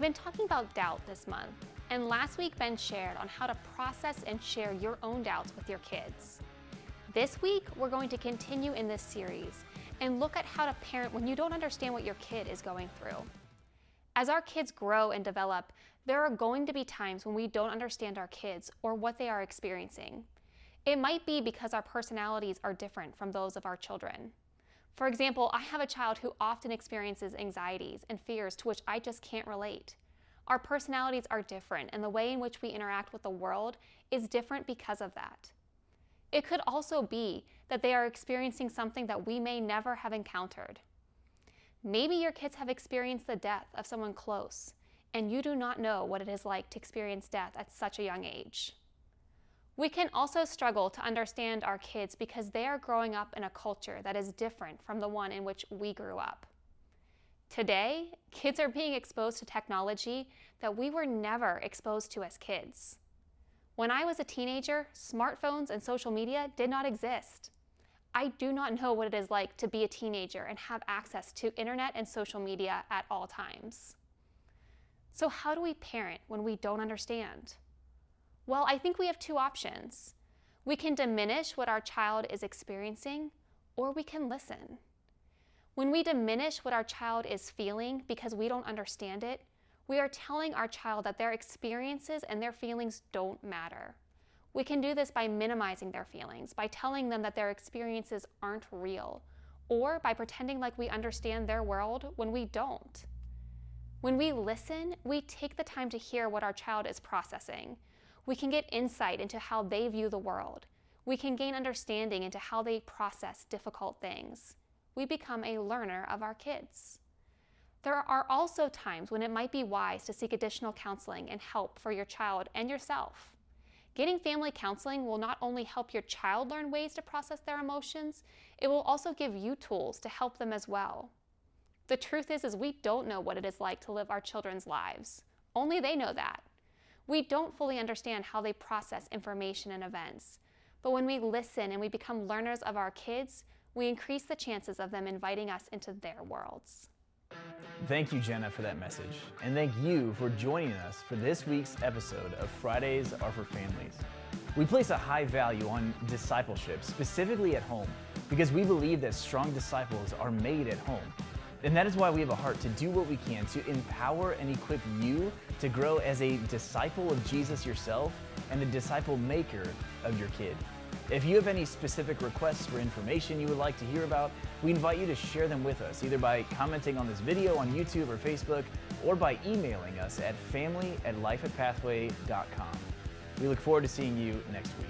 been talking about doubt this month, and last week Ben shared on how to process and share your own doubts with your kids. This week, we're going to continue in this series and look at how to parent when you don't understand what your kid is going through. As our kids grow and develop, there are going to be times when we don't understand our kids or what they are experiencing. It might be because our personalities are different from those of our children. For example, I have a child who often experiences anxieties and fears to which I just can't relate. Our personalities are different, and the way in which we interact with the world is different because of that. It could also be that they are experiencing something that we may never have encountered. Maybe your kids have experienced the death of someone close, and you do not know what it is like to experience death at such a young age. We can also struggle to understand our kids because they are growing up in a culture that is different from the one in which we grew up. Today, kids are being exposed to technology that we were never exposed to as kids. When I was a teenager, smartphones and social media did not exist. I do not know what it is like to be a teenager and have access to internet and social media at all times. So how do we parent when we don't understand? Well, I think we have two options. We can diminish what our child is experiencing, or we can listen. When we diminish what our child is feeling because we don't understand it, we are telling our child that their experiences and their feelings don't matter. We can do this by minimizing their feelings, by telling them that their experiences aren't real, or by pretending like we understand their world when we don't. When we listen, we take the time to hear what our child is processing. We can get insight into how they view the world. We can gain understanding into how they process difficult things. We become a learner of our kids. There are also times when it might be wise to seek additional counseling and help for your child and yourself. Getting family counseling will not only help your child learn ways to process their emotions, it will also give you tools to help them as well. The truth is we don't know what it is like to live our children's lives. Only they know that. We don't fully understand how they process information and events. But when we listen and we become learners of our kids, we increase the chances of them inviting us into their worlds. Thank you, Jenna, for that message. And thank you for joining us for this week's episode of Fridays Are for Families. We place a high value on discipleship, specifically at home, because we believe that strong disciples are made at home. And that is why we have a heart to do what we can to empower and equip you to grow as a disciple of Jesus yourself and a disciple maker of your kid. If you have any specific requests for information you would like to hear about, we invite you to share them with us, either by commenting on this video on YouTube or Facebook, or by emailing us at family@lifeatpathway.com. We look forward to seeing you next week.